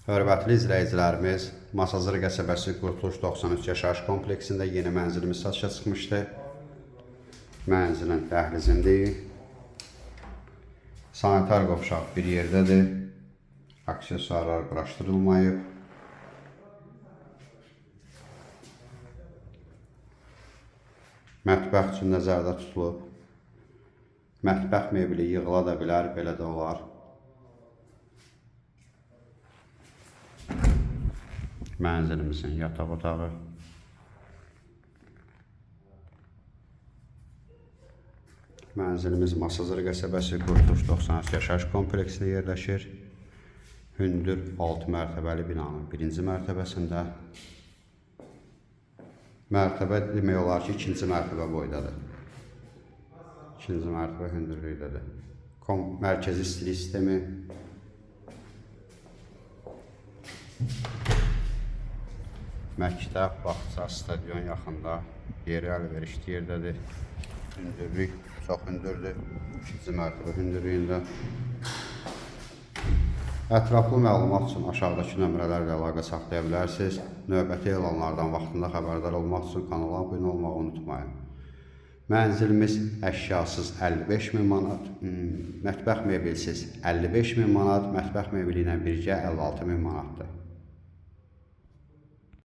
Hörmətli izləyicilərimiz, Masazır qəsəbəsi Qurtuluş 93 yaşayış kompleksində yeni mənzilimiz satışa çıxmışdı. Mənzilin dəhlizindəyik. Sanitar qovşaq bir yerdədir. Aksesuarlar quraşdırılmayıb. Mətbəx üçün nəzərdə tutulub. Mətbəx mebeli yığıla da bilər, belə də olar. Mənzilimizin yataq otağı. Mənzilimiz Masazır qəsəbəsi Qurtuluş 93 yaşayış kompleksində yerləşir. Hündür 6 mərtəbəli binanın birinci mərtəbəsində. Mərtəbə demək olar ki, ikinci mərtəbə boydadır. İkinci mərtəbə hündürlükdədir. Mərkəzi istilik sistemi. Məktəb, bağça, stadion yaxında, yeri əlverişli yerdədir. Hündürlük çox hündürdür. İkinci mərtəbə hündürlüyündə. Ətraflı məlumat üçün aşağıdakı nömrələrlə əlaqə saxlaya bilərsiniz. Növbəti elanlardan vaxtında xəbərdar olmaq üçün kanala abunə olmağı unutmayın. Mənzilimiz əşyasız 55.000 manat, mətbəx mebelsiz 55.000 manat, mətbəx mebeli ilə birgə 56.000 manatdır.